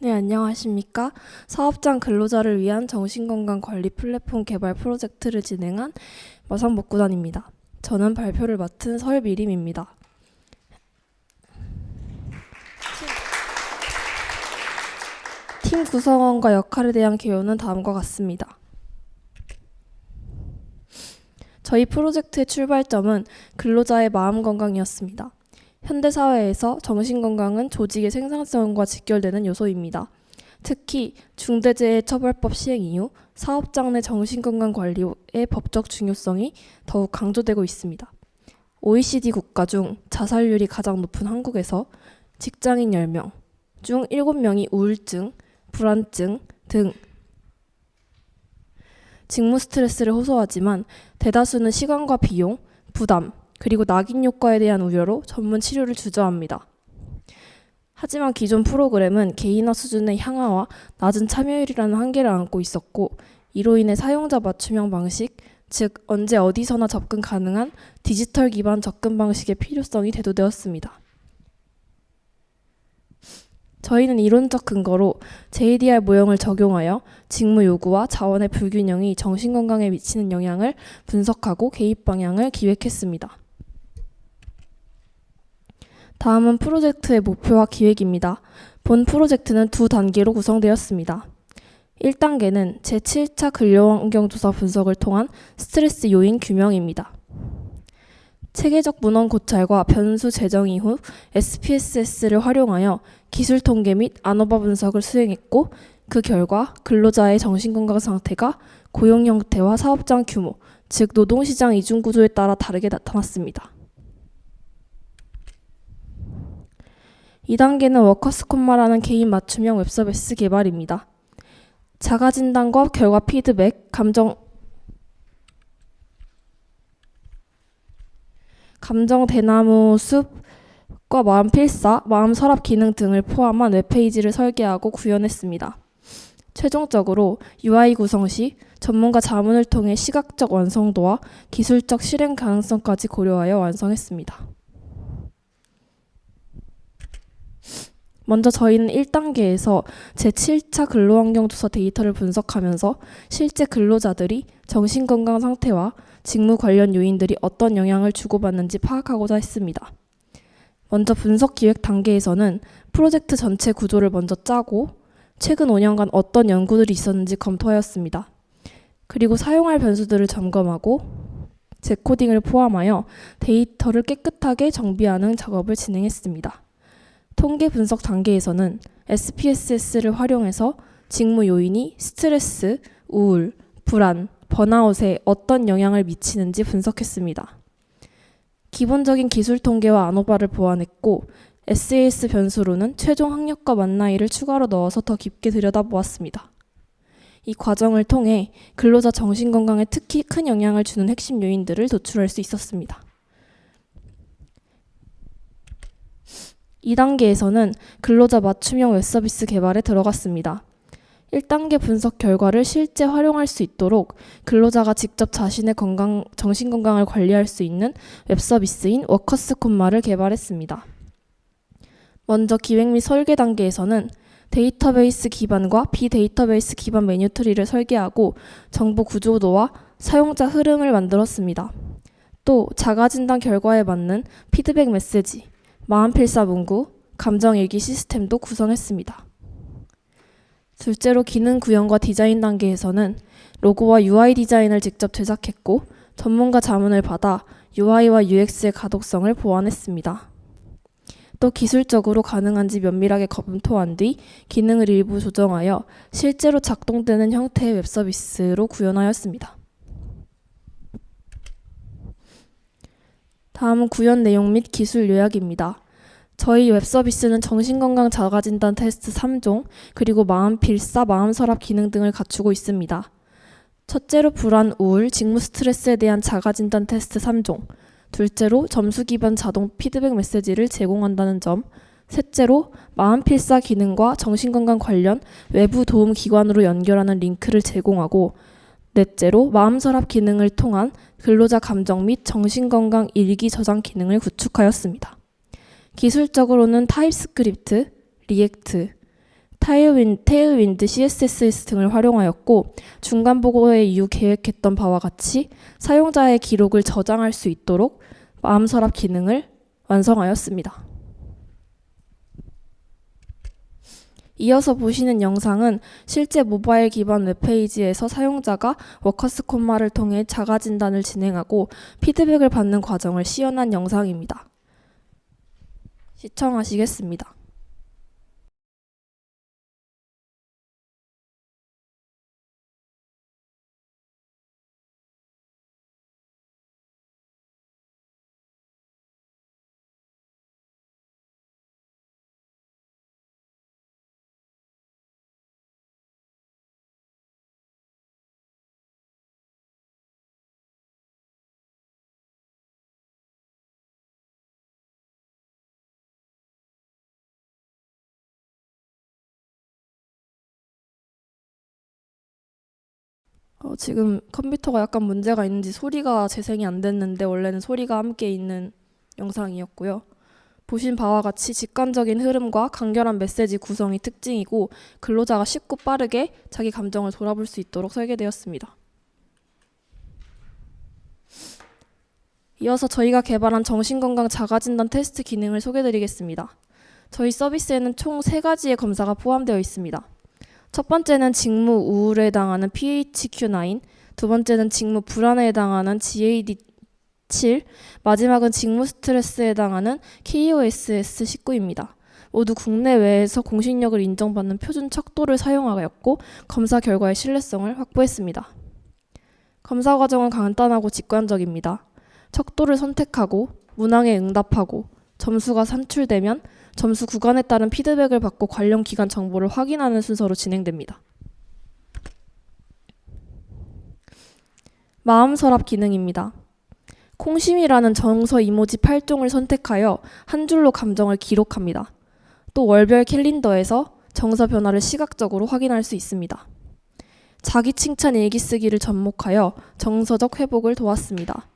네, 안녕하십니까. 사업장 근로자를 위한 정신건강관리 플랫폼 개발 프로젝트를 진행한 마산복구단입니다. 저는 발표를 맡은 설미림입니다. 팀 구성원과 역할에 대한 개요는 다음과 같습니다. 저희 프로젝트의 출발점은 근로자의 마음 건강이었습니다. 현대사회에서 정신건강은 조직의 생산성과 직결되는 요소입니다. 특히 중대재해처벌법 시행 이후 사업장 내 정신건강관리의 법적 중요성이 더욱 강조되고 있습니다. OECD 국가 중 자살률이 가장 높은 한국에서 직장인 10명 중 7명이 우울증, 불안증 등 직무 스트레스를 호소하지만 대다수는 시간과 비용, 부담, 그리고 낙인 효과에 대한 우려로 전문 치료를 주저합니다. 하지만 기존 프로그램은 개인화 수준의 향화와 낮은 참여율이라는 한계를 안고 있었고, 이로 인해 사용자 맞춤형 방식, 즉 언제 어디서나 접근 가능한 디지털 기반 접근 방식의 필요성이 대두되었습니다. 저희는 이론적 근거로 JDR 모형을 적용하여 직무 요구와 자원의 불균형이 정신건강에 미치는 영향을 분석하고 개입 방향을 기획했습니다. 다음은 프로젝트의 목표와 기획입니다. 본 프로젝트는 두 단계로 구성되었습니다. 1단계는 제7차 근로환경조사 분석을 통한 스트레스 요인 규명입니다. 체계적 문헌 고찰과 변수 재정 이후 SPSS를 활용하여 기술 통계 및 안오바 분석을 수행했고, 그 결과 근로자의 정신건강 상태가 고용 형태와 사업장 규모, 즉 노동시장 이중구조에 따라 다르게 나타났습니다. 2단계는 워커스콤마라는 개인 맞춤형 웹서비스 개발입니다. 자가진단과 결과 피드백, 감정 대나무 숲과 마음 필사, 마음 서랍 기능 등을 포함한 웹페이지를 설계하고 구현했습니다. 최종적으로 UI 구성 시 전문가 자문을 통해 시각적 완성도와 기술적 실행 가능성까지 고려하여 완성했습니다. 먼저 저희는 1단계에서 제7차 근로환경조사 데이터를 분석하면서 실제 근로자들이 정신건강 상태와 직무 관련 요인들이 어떤 영향을 주고받는지 파악하고자 했습니다. 먼저 분석 기획 단계에서는 프로젝트 전체 구조를 먼저 짜고 최근 5년간 어떤 연구들이 있었는지 검토하였습니다. 그리고 사용할 변수들을 점검하고 재코딩을 포함하여 데이터를 깨끗하게 정비하는 작업을 진행했습니다. 통계 분석 단계에서는 SPSS를 활용해서 직무 요인이 스트레스, 우울, 불안, 번아웃에 어떤 영향을 미치는지 분석했습니다. 기본적인 기술 통계와 안오바를 보완했고, SAS 변수로는 최종 학력과 만 나이를 추가로 넣어서 더 깊게 들여다보았습니다. 이 과정을 통해 근로자 정신건강에 특히 큰 영향을 주는 핵심 요인들을 도출할 수 있었습니다. 2단계에서는 근로자 맞춤형 웹서비스 개발에 들어갔습니다. 1단계 분석 결과를 실제 활용할 수 있도록 근로자가 직접 자신의 정신건강을 관리할 수 있는 웹서비스인 워커스콤마를 개발했습니다. 먼저 기획 및 설계 단계에서는 데이터베이스 기반과 비데이터베이스 기반 메뉴 트리를 설계하고 정보 구조도와 사용자 흐름을 만들었습니다. 또 자가진단 결과에 맞는 피드백 메시지, 마음필사 문구, 감정일기 시스템도 구성했습니다. 둘째로 기능 구현과 디자인 단계에서는 로고와 UI 디자인을 직접 제작했고, 전문가 자문을 받아 UI와 UX의 가독성을 보완했습니다. 또 기술적으로 가능한지 면밀하게 검토한 뒤 기능을 일부 조정하여 실제로 작동되는 형태의 웹서비스로 구현하였습니다. 다음은 구현 내용 및 기술 요약입니다. 저희 웹서비스는 정신건강 자가진단 테스트 3종, 그리고 마음필사, 마음서랍 기능 등을 갖추고 있습니다. 첫째로 불안, 우울, 직무 스트레스에 대한 자가진단 테스트 3종, 둘째로 점수 기반 자동 피드백 메시지를 제공한다는 점, 셋째로 마음필사 기능과 정신건강 관련 외부 도움 기관으로 연결하는 링크를 제공하고, 넷째로 마음서랍 기능을 통한 근로자 감정 및 정신건강 일기 저장 기능을 구축하였습니다. 기술적으로는 타입스크립트, 리액트, 테일윈드, CSS 등을 활용하였고 중간 보고회 이후 계획했던 바와 같이 사용자의 기록을 저장할 수 있도록 마음 서랍 기능을 완성하였습니다. 이어서 보시는 영상은 실제 모바일 기반 웹페이지에서 사용자가 워커스 콤마를 통해 자가 진단을 진행하고 피드백을 받는 과정을 시연한 영상입니다. 시청하시겠습니다. 지금 컴퓨터가 약간 문제가 있는지 소리가 재생이 안 됐는데 원래는 소리가 함께 있는 영상이었고요. 보신 바와 같이 직관적인 흐름과 간결한 메시지 구성이 특징이고 근로자가 쉽고 빠르게 자기 감정을 돌아볼 수 있도록 설계되었습니다. 이어서 저희가 개발한 정신건강 자가진단 테스트 기능을 소개드리겠습니다. 저희 서비스에는 총 3가지의 검사가 포함되어 있습니다. 첫 번째는 직무 우울에 해당하는 PHQ-9, 두 번째는 직무 불안에 해당하는 GAD-7, 마지막은 직무 스트레스에 해당하는 KOSS-19입니다. 모두 국내외에서 공신력을 인정받는 표준 척도를 사용하였고 검사 결과의 신뢰성을 확보했습니다. 검사 과정은 간단하고 직관적입니다. 척도를 선택하고 문항에 응답하고 점수가 산출되면 점수 구간에 따른 피드백을 받고 관련 기관 정보를 확인하는 순서로 진행됩니다. 마음 서랍 기능입니다. 콩심이라는 정서 이모지 8종을 선택하여 한 줄로 감정을 기록합니다. 또 월별 캘린더에서 정서 변화를 시각적으로 확인할 수 있습니다. 자기 칭찬 일기 쓰기를 접목하여 정서적 회복을 도왔습니다.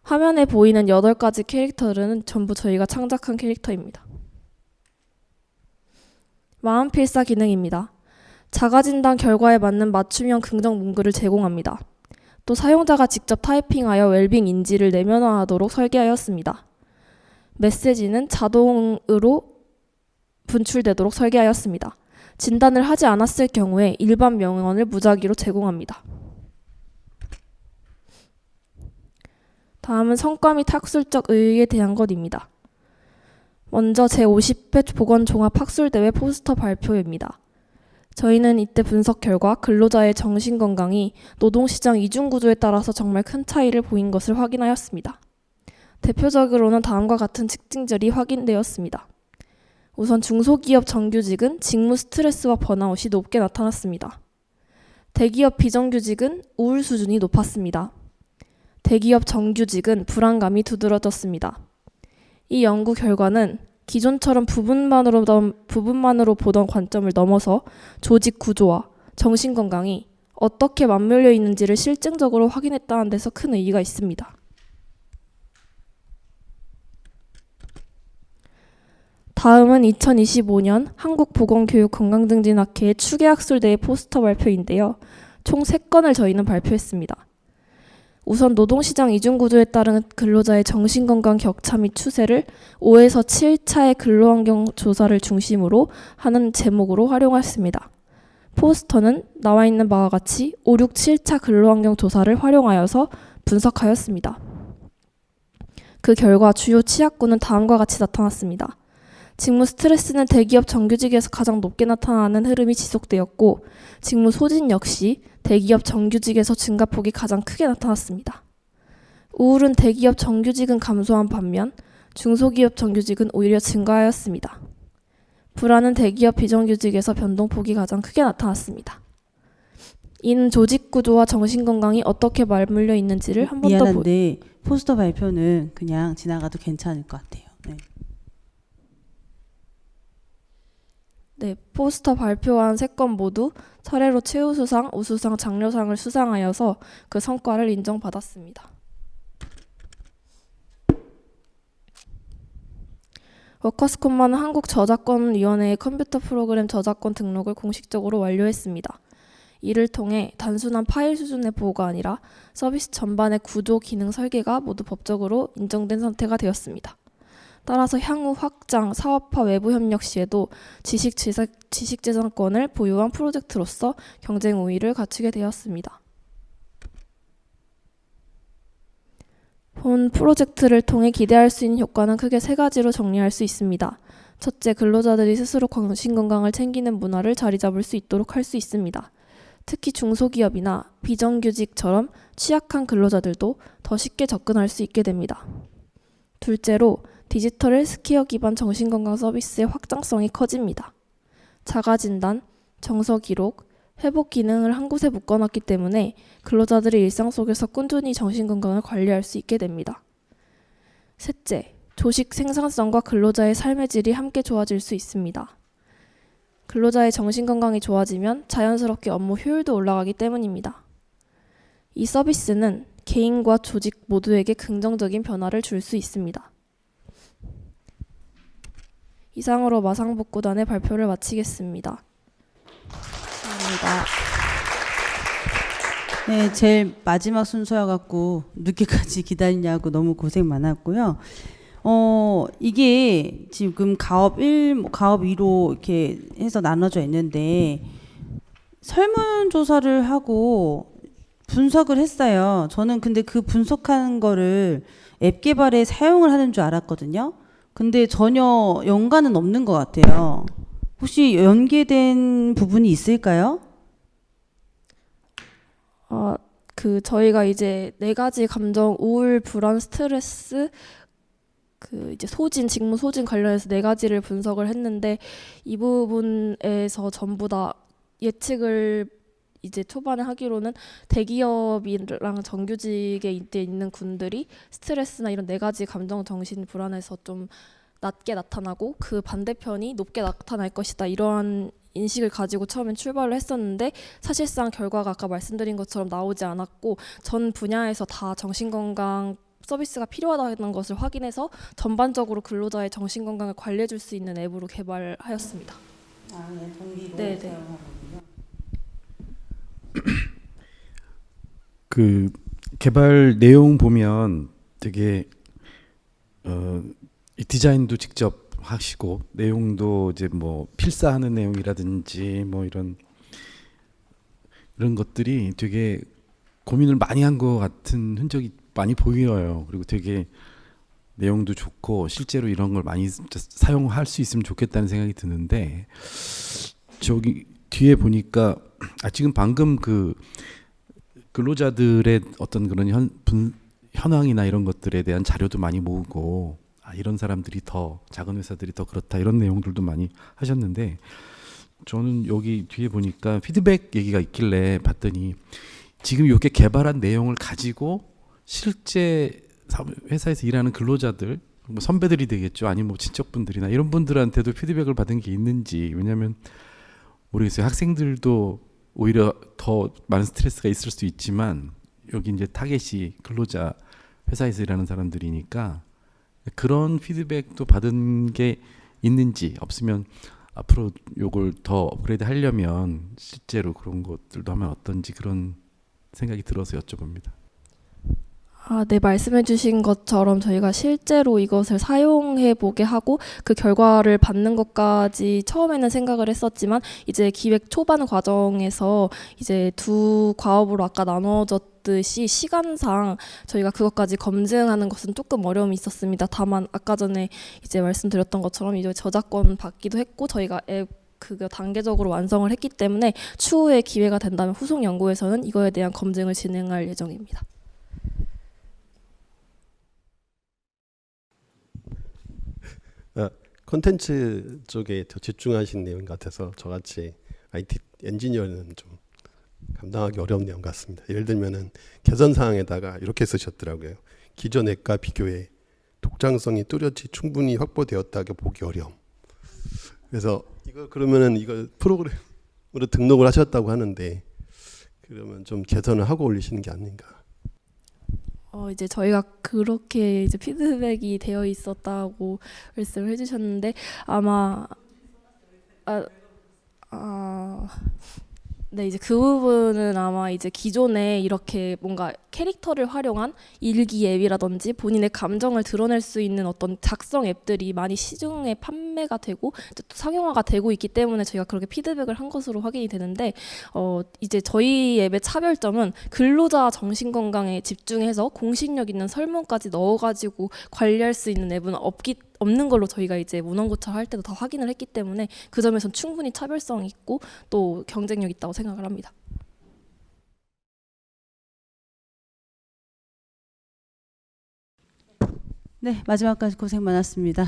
화면에 보이는 8가지 캐릭터들은 전부 저희가 창작한 캐릭터입니다. 마음필사 기능입니다. 자가진단 결과에 맞는 맞춤형 긍정 문구를 제공합니다. 또 사용자가 직접 타이핑하여 웰빙 인지를 내면화하도록 설계하였습니다. 메시지는 자동으로 분출되도록 설계하였습니다. 진단을 하지 않았을 경우에 일반 명언을 무작위로 제공합니다. 다음은 성과 및 학술적 의의에 대한 것입니다. 먼저 제50회 보건종합학술대회 포스터 발표입니다. 저희는 이때 분석 결과 근로자의 정신건강이 노동시장 이중구조에 따라서 정말 큰 차이를 보인 것을 확인하였습니다. 대표적으로는 다음과 같은 특징들이 확인되었습니다. 우선 중소기업 정규직은 직무 스트레스와 번아웃이 높게 나타났습니다. 대기업 비정규직은 우울 수준이 높았습니다. 대기업 정규직은 불안감이 두드러졌습니다. 이 연구 결과는 기존처럼 부분만으로 보던 관점을 넘어서 조직 구조와 정신건강이 어떻게 맞물려 있는지를 실증적으로 확인했다는 데서 큰 의의가 있습니다. 다음은 2025년 한국보건교육건강증진학회의 추계학술대회 포스터 발표인데요. 총 3건을 저희는 발표했습니다. 우선 노동시장 이중구조에 따른 근로자의 정신건강 격차 및 추세를 5에서 7차의 근로환경 조사를 중심으로 하는 제목으로 활용했습니다. 포스터는 나와 있는 바와 같이 5, 6, 7차 근로환경 조사를 활용하여서 분석하였습니다. 그 결과 주요 취약군은 다음과 같이 나타났습니다. 직무 스트레스는 대기업 정규직에서 가장 높게 나타나는 흐름이 지속되었고 직무 소진 역시 대기업 정규직에서 증가폭이 가장 크게 나타났습니다. 우울은 대기업 정규직은 감소한 반면 중소기업 정규직은 오히려 증가하였습니다. 불안은 대기업 비정규직에서 변동폭이 가장 크게 나타났습니다. 이는 조직 구조와 정신건강이 어떻게 맞물려 있는지를 한 번 더 미안한데 포스터 발표는 그냥 지나가도 괜찮을 것 같아요. 네, 포스터 발표한 3건 모두 차례로 최우수상, 우수상, 장려상을 수상하여서 그 성과를 인정받았습니다. 워커스콤만은 한국저작권위원회의 컴퓨터 프로그램 저작권 등록을 공식적으로 완료했습니다. 이를 통해 단순한 파일 수준의 보호가 아니라 서비스 전반의 구조, 기능 설계가 모두 법적으로 인정된 상태가 되었습니다. 따라서 향후 확장, 사업화 외부 협력 시에도 지식재산권을 보유한 프로젝트로서 경쟁 우위를 갖추게 되었습니다. 본 프로젝트를 통해 기대할 수 있는 효과는 크게 세 가지로 정리할 수 있습니다. 첫째, 근로자들이 스스로 정신건강을 챙기는 문화를 자리 잡을 수 있도록 할 수 있습니다. 특히 중소기업이나 비정규직처럼 취약한 근로자들도 더 쉽게 접근할 수 있게 됩니다. 둘째로, 디지털 헬스케어 기반 정신건강 서비스의 확장성이 커집니다. 자가진단, 정서기록, 회복 기능을 한 곳에 묶어놨기 때문에 근로자들이 일상 속에서 꾸준히 정신건강을 관리할 수 있게 됩니다. 셋째, 조직 생산성과 근로자의 삶의 질이 함께 좋아질 수 있습니다. 근로자의 정신건강이 좋아지면 자연스럽게 업무 효율도 올라가기 때문입니다. 이 서비스는 개인과 조직 모두에게 긍정적인 변화를 줄 수 있습니다. 이상으로 마상복구단의 발표를 마치겠습니다. 감사합니다. 네, 제일 마지막 순서여갖고 늦게까지 기다리냐고 너무 고생 많았고요. 이게 지금 가업 1, 가업 2로 이렇게 해서 나눠져 있는데 설문조사를 하고 분석을 했어요. 저는 근데 그 분석한 거를 앱 개발에 사용을 하는 줄 알았거든요. 근데 전혀 연관은 없는 것 같아요. 혹시 연계된 부분이 있을까요? 저희가 이제 4가지 감정, 우울, 불안, 스트레스, 이제 소진, 직무 소진 관련해서 4가지를 분석을 했는데 이 부분에서 전부 다 예측을 이제 초반에 하기로는 대기업이랑 정규직에 있는 군들이 스트레스나 이런 4가지 감정, 정신, 불안에서 좀 낮게 나타나고 그 반대편이 높게 나타날 것이다. 이러한 인식을 가지고 처음엔 출발을 했었는데 사실상 결과가 아까 말씀드린 것처럼 나오지 않았고 전 분야에서 다 정신건강 서비스가 필요하다는 것을 확인해서 전반적으로 근로자의 정신건강을 관리해 줄 수 있는 앱으로 개발하였습니다. 네, 동기로 네, 네. 사용하거든요. 그 개발 내용 보면 되게 이 디자인도 직접 하시고 내용도 이제 뭐 필사하는 내용이라든지 뭐 이런 것들이 되게 고민을 많이 한 것 같은 흔적이 많이 보여요. 그리고 되게 내용도 좋고 실제로 이런 걸 많이 사용할 수 있으면 좋겠다는 생각이 드는데 저기 뒤에 보니까 지금 방금 그 근로자들의 어떤 그런 현황이나 이런 것들에 대한 자료도 많이 모으고 이런 사람들이 더 작은 회사들이 더 그렇다 이런 내용들도 많이 하셨는데 저는 여기 뒤에 보니까 피드백 얘기가 있길래 봤더니 지금 이렇게 개발한 내용을 가지고 실제 회사에서 일하는 근로자들 뭐 선배들이 되겠죠 아니면 뭐 친척분들이나 이런 분들한테도 피드백을 받은 게 있는지 왜냐하면 모르겠어요. 학생들도 오히려 더 많은 스트레스가 있을 수 있지만 여기 이제 타겟이 근로자 회사에서 일하는 사람들이니까 그런 피드백도 받은 게 있는지 없으면 앞으로 요걸 더 업그레이드 하려면 실제로 그런 것들도 하면 어떤지 그런 생각이 들어서 여쭤봅니다. 네, 말씀해 주신 것처럼 저희가 실제로 이것을 사용해 보게 하고 그 결과를 받는 것까지 처음에는 생각을 했었지만 이제 기획 초반 과정에서 이제 두 과업으로 아까 나눠졌듯이 시간상 저희가 그것까지 검증하는 것은 조금 어려움이 있었습니다. 다만 아까 전에 이제 말씀드렸던 것처럼 이제 저작권 받기도 했고 저희가 앱 그거 단계적으로 완성을 했기 때문에 추후에 기회가 된다면 후속 연구에서는 이거에 대한 검증을 진행할 예정입니다. 콘텐츠 쪽에 더 집중하신 내용 같아서 저같이 IT 엔지니어는 좀 감당하기 어려운 내용 같습니다. 예를 들면은 개선 사항에다가 이렇게 쓰셨더라고요. 기존 앱과 비교해 독창성이 뚜렷이 충분히 확보되었다고 보기 어려움. 그래서 그러면은 이걸 프로그램으로 등록을 하셨다고 하는데 그러면 좀 개선을 하고 올리시는 게 아닌가. 이제 저희가 그렇게 이제 피드백이 되어 있었다고 말씀을 해주셨는데 아마 네, 이제 그 부분은 아마 이제 기존에 이렇게 뭔가 캐릭터를 활용한 일기 앱이라든지 본인의 감정을 드러낼 수 있는 어떤 작성 앱들이 많이 시중에 판매가 되고 또 상용화가 되고 있기 때문에 저희가 그렇게 피드백을 한 것으로 확인이 되는데 이제 저희 앱의 차별점은 근로자 정신건강에 집중해서 공신력 있는 설문까지 넣어가지고 관리할 수 있는 앱은 없는 걸로 저희가 이제 문헌고찰 할 때도 다 확인을 했기 때문에 그 점에선 충분히 차별성 있고 또 경쟁력 있다고 생각을 합니다. 네, 마지막까지 고생 많았습니다.